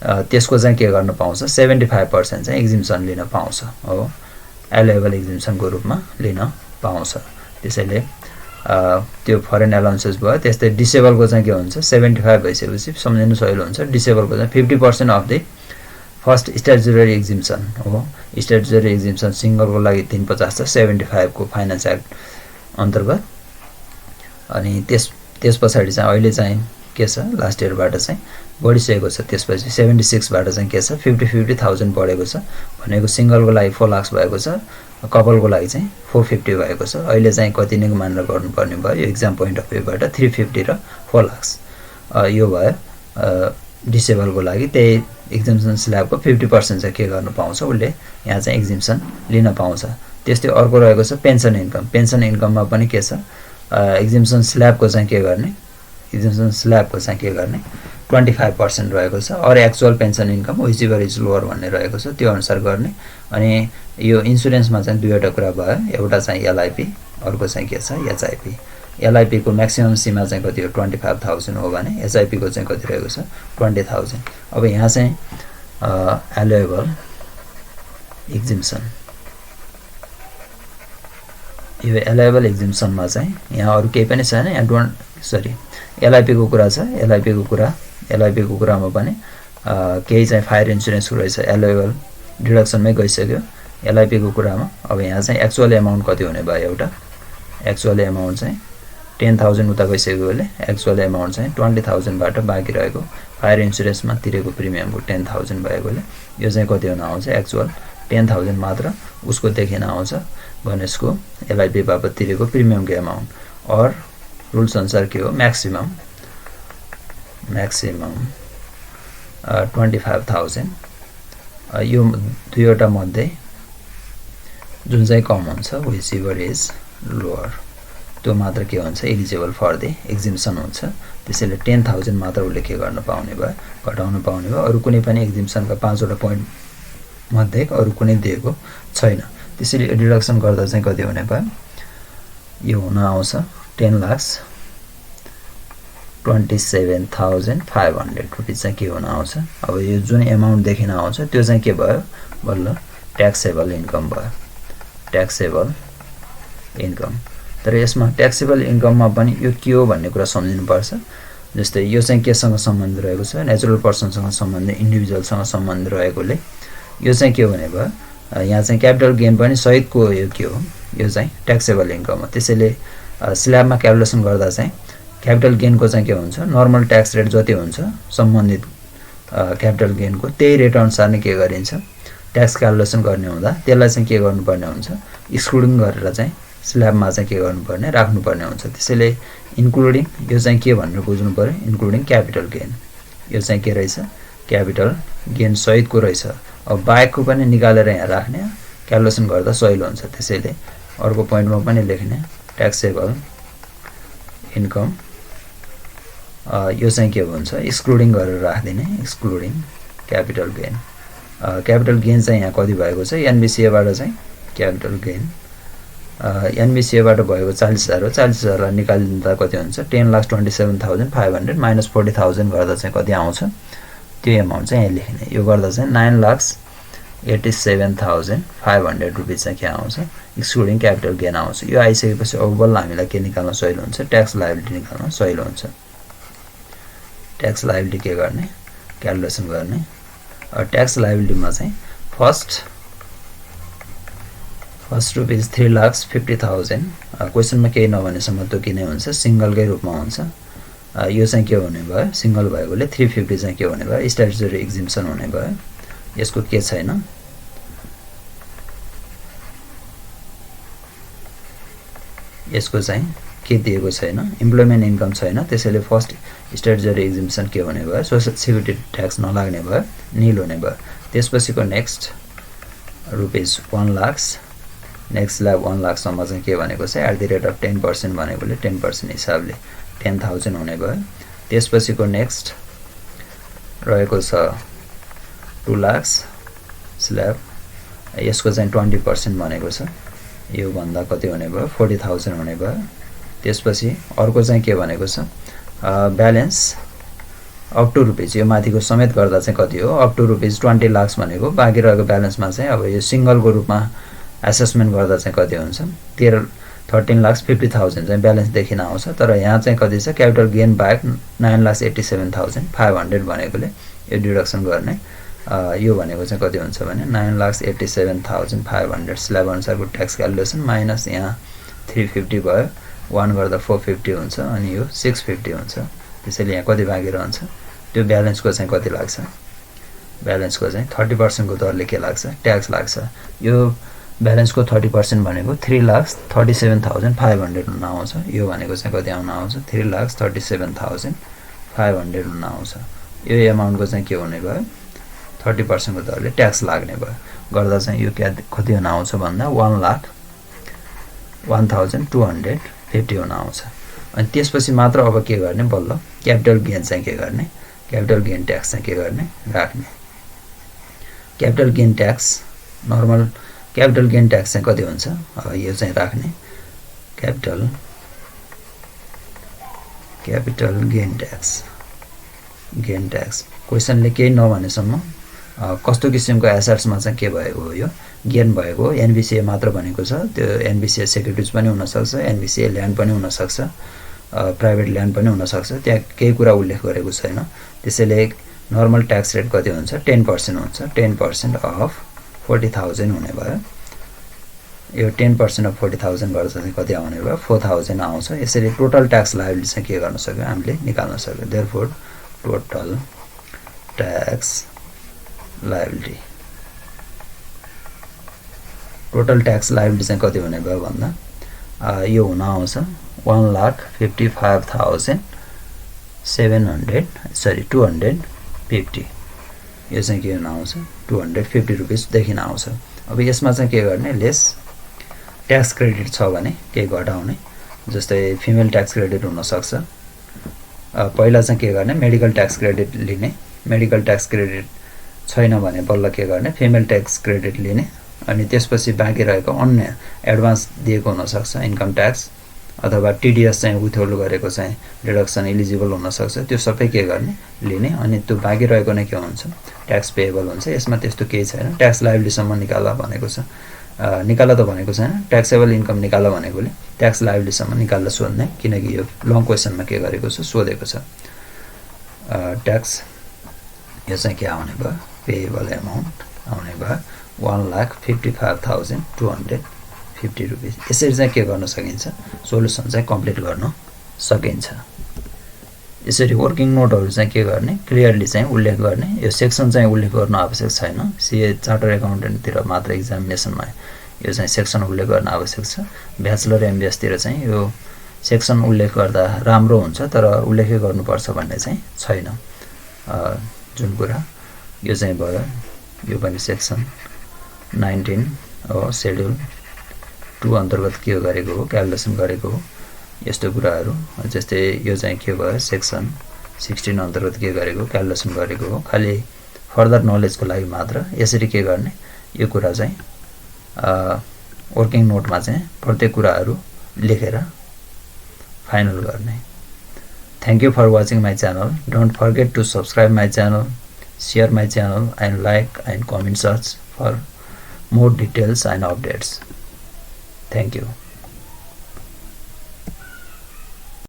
त्यसको चाहिँ के गर्न पाउँछ 75% चाहिँ एक्जिम्सन लिन पाउँछ हो एलेबल एक्जिम्सनको रूपमा लिन पाउँछ त्यसैले त्यो फरेन अलाउन्सेस भयो त्यस्तै डिसेबलको चाहिँ के हुन्छ 75 भइसकेपछि सम्झिनु सजिलो हुन्छ डिसेबलको चाहिँ 50% अफ द फर्स्ट स्ट्याट्युटरी एक्जिम्सन हो स्ट्याट्युटरी एक्जिम्सन सिंगलको लागि 350 छ 75 को फाइनान्स एक्ट अन्तर्गत अनि त्यस पछाडि चाहिँ अहिले चाहिँ के छ लास्ट इयरबाट चाहिँ बढिसकेको छ त्यसपछि 76 बाट चाहिँ के छ 50,000 बढेको छ भनेको सिंगलको लागि 4 लाख भएको छ कपलको लागि चाहिँ 450 भएको छ अहिले चाहिँ कति नै मानेर गर्नुपर्ने भयो यो एक्जाम पोइन्ट अफ भ्यूबाट 350 र 4 लाख यो भयो डिसेबलको लागि त्यही एक्जिम्सन स्ल्याबको 50% चाहिँ के गर्न पाउँछ उसले यहाँ चाहिँ एक्जिम्सन लिन पाउँछ त्यस्तै अर्को रहेको छ पेन्सन इन्कममा पनि के छ एक्जिम्सन स्ल्याबको चाहिँ के गर्ने एक्जिम्सन स्ल्याबको चाहिँ के गर्ने 25% रहेको छ और actual pension income which ever is lower भन्ने रहेको छ त्यो अनुसार गर्ने अनि यो इन्स्योरेन्समा चाहिँ दुईवटा कुरा भयो एउटा चाहिँ एलआइपी अर्को चाहिँ के छ एचआइपी एलआइपी को म्याक्सिमम सीमा चाहिँ कति हो 25,000 हो भने एचआइपी को चाहिँ कति रहेको छ 20,000 अब यहाँ चाहिँ एलोएबल एक्जिम्सन यो एलोएबल एक्जिम्सनमा चाहिँ यहाँ अरु केही पनि छैन यहाँ एलआइपी को कुरा छ एलआइपी को कुरामा पनि केही चाहिँ फायर इन्स्योरेन्सको रहेछ एलोएबल डिडक्सनमै गइसक्यो एलआइपी को कुरामा अब यहाँ चाहिँ एक्चुअल एमाउन्ट कति हुने भयो एउटा एक्चुअल एमाउन्ट चाहिँ 10,000 उता गइसकेकोले एक्चुअल एमाउन्ट चाहिँ 20,000 बाट बाँकी रहेको फायर इन्स्योरेन्समा तिरेको प्रिमियमको 10,000 भएकोले यो चाहिँ कति हुन आउँछ एक्चुअल 10,000 मात्र उसको देखिन आउँछ गणेशको एलआइपी बापत तिरेको प्रिमियमको एमाउन्ट और रुल्स अनुसार के हो म्याक्सिमम 25,000 यो दुईवटा मध्ये जुन चाहिँ कम हुन्छ व्हिच एभर इज लोअर त्यो मात्र के हुन्छ एलिजिबल फर द एक्जिम्सन हुन्छ। त्यसैले 10,000 मात्र उसले के गर्न पाउने भयो घटाउन पाउने भयो। अरू कुनै पनि एक्जिम्सनका 5 वटा पोइन्ट मध्ये अरू कुनै दिएको छैन। त्यसैले यो डिडक्सन गर्दा चाहिँ कति हुने भयो यो हुन आउँछ 10,27,500 रुपिस चाहिँ के हुन आउँछ। अब यो जुन एमाउन्ट देखिन आउँछ त्यो चाहिँ के भयो बल्ल ट्याक्सेबल इन्कम भयो ट्याक्सेबल इन्कम। तर यसमा ट्याक्सेबल इन्कममा पनि यो के हो भन्ने कुरा सम्झिनुपर्छ। जस्तै यो चाहिँ केसँग सम्बन्धित रहेको छ नेचुरल पर्सनसँग सम्बन्धित इन्डिभिजुअलसँग सम्बन्धित रहेकोले यो चाहिँ के हुने भयो यहाँ चाहिँ क्यापिटल गेन पनि सहितको यो के हो यो चाहिँ ट्याक्सेबल इन्कम हो। त्यसैले स्ल्याबमा क्यालकुलेसन गर्दा चाहिँ क्यापिटल गेनको चाहिँ के हुन्छ नर्मल ट्याक्स रेट जति हुन्छ सम्बन्धित क्यापिटल गेनको त्यही रेट अनुसार नै के गरिन्छ ट्याक्स क्यालकुलेसन गर्ने हुँदा त्यसलाई चाहिँ के गर्नुपर्ने हुन्छ एक्सक्लुडिङ गरेर चाहिँ स्ल्याबमा चाहिँ के गर्नुपर्ने राख्नुपर्ने हुन्छ। त्यसैले इन्क्लुडिङ यो चाहिँ के भनेर बुझ्नु पर्यो इन्क्लुडिङ क्यापिटल गेन यो चाहिँ के रहेछ क्यापिटल गेन सहितको रहेछ। अब बाहेकको पनि निकालेर यहाँ राख्ने क्यालकुलेसन गर्दा सजिलो हुन्छ। त्यसैले अर्को पोइन्टमा पनि लेख्ने ट्याक्सेबल इन्कम यो चाहिँ के हुन्छ एक्सक्लुडिङ गरेर राखिदिने excluding capital gain. Capital gain चाहिँ यहाँ कति भएको छ एनबिसिएबाट चाहिँ क्यापिटल गेन एनबिसिएबाट भएको 40,000 हो। 40,000लाई निकालिदिँदा कति हुन्छ 10,27,500 माइनस 40,000 गर्दा चाहिँ कति आउँछ त्यो एमाउन्ट चाहिँ यहाँ लेख्ने। यो गर्दा चाहिँ 9,87,500 रुपिस चाहिँ के आउँछ एक्सक्लुडिङ क्यापिटल गेन आउँछ। यो आइसकेपछि अब बल्ल हामीलाई के निकाल्न सजिलो हुन्छ ट्याक्स लायबिलिटी निकाल्न सजिलो हुन्छ। ट्याक्स लायबिलिटी के गर्ने क्यालकुलेसन गर्ने। ट्याक्स लायबिलिटीमा चाहिँ फर्स्ट रुपिस 3,50,000 क्वेसनमा केही नभनेसम्म त्यो किन हुन्छ सिङ्गलकै रूपमा हुन्छ। यो चाहिँ के हुने भयो सिङ्गल भएकोले 350 चाहिँ के हुने भयो स्ट्याट्युटरी एक्जिम्सन हुने भयो। यसको के छैन यसको चाहिँ के दिएको छैन इम्प्लोइमेन्ट इन्कम छैन। त्यसैले फर्स्ट स्ट्याट्युटरी एक्जिम्सन के हुने भयो सोसियल सेक्युरिटी ट्याक्स नलाग्ने भयो निल हुने भयो। त्यसपछिको next rupees 1 lakh next slab 1 लाखसम्म चाहिँ के भनेको छ एट द रेट अफ 10% भनेकोले 10% हिसाबले 10,000 हुने भयो। त्यसपछिको नेक्स्ट रहेको छ 2 लाख स्ल्याब यसको चाहिँ 20% भनेको छ यो भन्दा कति हुने भयो 40,000 हुने भयो। त्यसपछि अर्को चाहिँ के भनेको छ ब्यालेन्स अप टु रुपिस यो माथिको समेत गर्दा चाहिँ कति हो अप टु रुपिस 20 लाख भनेको बाँकी रहेको ब्यालेन्समा चाहिँ अब यो सिङ्गलको रूपमा एसेसमेन्ट गर्दा चाहिँ कति हुन्छ 13,50,000 चाहिँ ब्यालेन्स देखिन आउँछ। तर यहाँ चाहिँ कति छ क्यापिटल गेन बाहेक 9,87,500 भनेकोले यो डिडक्सन गर्ने यो भनेको चाहिँ कति हुन्छ भने 9,87,500 स्ल्याब अनुसारको ट्याक्स क्यालकुलेसन माइनस यहाँ 350 भयो 1 गर्दा 450 हुन्छ अनि यो 650 हुन्छ। त्यसैले यहाँ कति बाँकी रहन्छ त्यो ब्यालेन्सको चाहिँ कति लाग्छ ब्यालेन्सको चाहिँ 30% को दरले के लाग्छ ट्याक्स लाग्छ। यो ब्यालेन्सको 30% भनेको 3,37,500 हुन आउँछ। यो भनेको चाहिँ कति आउन आउँछ 3,37,500 हुन आउँछ। यो एमाउन्टको चाहिँ के हुने भयो 30% को दरले ट्याक्स लाग्ने भयो गर्दा चाहिँ यो कति हुन आउँछ भन्दा 1,01,250 हुन आउँछ। अनि त्यसपछि मात्र अब के गर्ने बल्ल क्यापिटल गेन चाहिँ के गर्ने क्यापिटल गेन ट्याक्स चाहिँ के गर्ने राख्ने। Capital gain tax normal capital gain tax चाहिँ कति हुन्छ अब यो चाहिँ राख्ने क्यापिटल गेन ट्याक्स क्वेसनले केही नभनेसम्म कस्तो किसिमको एसेट्समा चाहिँ के भएको हो यो गेन भएको एनबिसिए मात्र भनेको छ त्यो एनबिसिए सेक्युरिटिज पनि हुनसक्छ एनबिसिए ल्यान्ड पनि हुनसक्छ प्राइभेट ल्यान्ड पनि हुनसक्छ त्यहाँ केही कुरा उल्लेख गरेको छैन। त्यसैले नर्मल ट्याक्स रेट कति हुन्छ 10% हुन्छ 10% अफ 40,000 हुने भयो। यो 10% अफ 40,000 गर्दा चाहिँ कति आउने भयो 4,000 आउँछ। यसरी टोटल ट्याक्स लायबिलिटी चाहिँ के गर्न सक्यो हामीले निकाल्न सक्यो। देयरफोर टोटल ट्याक्स लायबिलिटी चाहिँ कति हुने भयो भन्दा यो हुन आउँछ 1,55,250 यो चाहिँ के हुन आउँछ 250 रुपिस देखिन आउँछ। अब यसमा चाहिँ के गर्ने लेस ट्याक्स क्रेडिट छ भने केही घटाउने, जस्तै फिमेल ट्याक्स क्रेडिट हुनसक्छ। पहिला चाहिँ के गर्ने, मेडिकल ट्याक्स क्रेडिट लिने, मेडिकल ट्याक्स क्रेडिट छैन भने बल्ल के गर्ने, फिमेल ट्याक्स क्रेडिट लिने, अनि त्यसपछि बाँकी रहेको अन्य एडभान्स दिएको हुनसक्छ इन्कम ट्याक्स अथवा टिडिएस चाहिँ विथहोल्ड गरेको चाहिँ डिडक्सन इलिजिबल हुनसक्छ, त्यो सबै के गर्ने, लिने, अनि त्यो बाँकी रहेको नै के हुन्छ, ट्याक्स पेएबल हुन्छ। यसमा त्यस्तो केही छैन, ट्याक्स लायबिलिटीसम्म निकाला भनेको छ, निकाला त भनेको छैन, ट्याक्सेबल इन्कम निकाला भनेकोले ट्याक्स लायबिलिटीसम्म निकाल्दा सोध्ने, किनकि यो लङ क्वेसनमा के गरेको छ, सोधेको छ। ट्याक्स यो चाहिँ के आउने भयो, पेएबल एमाउन्ट आउने भयो 1,55,250 रुपिस। यसरी चाहिँ के गर्न सकिन्छ, सोलुसन चाहिँ कम्प्लिट गर्न सकिन्छ। यसरी वर्किङ नोटहरू चाहिँ के गर्ने, क्लियरली चाहिँ उल्लेख गर्ने। यो सेक्सन चाहिँ उल्लेख गर्न आवश्यक छैन, सीए चार्टर एकाउन्टेन्टतिर मात्र एक्जामिनेसनमा यो चाहिँ सेक्सन उल्लेख गर्न आवश्यक छ। ब्याचलर एमबिएसतिर चाहिँ यो सेक्सन उल्लेख गर्दा राम्रो हुन्छ, तर उल्लेखै गर्नुपर्छ भन्ने चाहिँ छैन। जुन कुरा यो चाहिँ भयो, यो पनि सेक्सन 19 हो, सेड्युल 2 अन्तर्गत के गरेको हो, क्यालकुलेसन गरेको हो, यस्तो कुराहरू। जस्तै यो चाहिँ के भयो, सेक्सन 16 अन्तर्गत के गरेको, क्यालकुलेसन गरेको हो, खालि फर्दर नलेजको लागि मात्र। यसरी के गर्ने, यो कुरा चाहिँ वर्किङ नोटमा चाहिँ प्रत्येक कुराहरू लेखेर फाइनल गर्ने। Thank you for watching my channel. Don't forget to subscribe my channel, share my channel, and like and comment search for more details and updates. Thank you.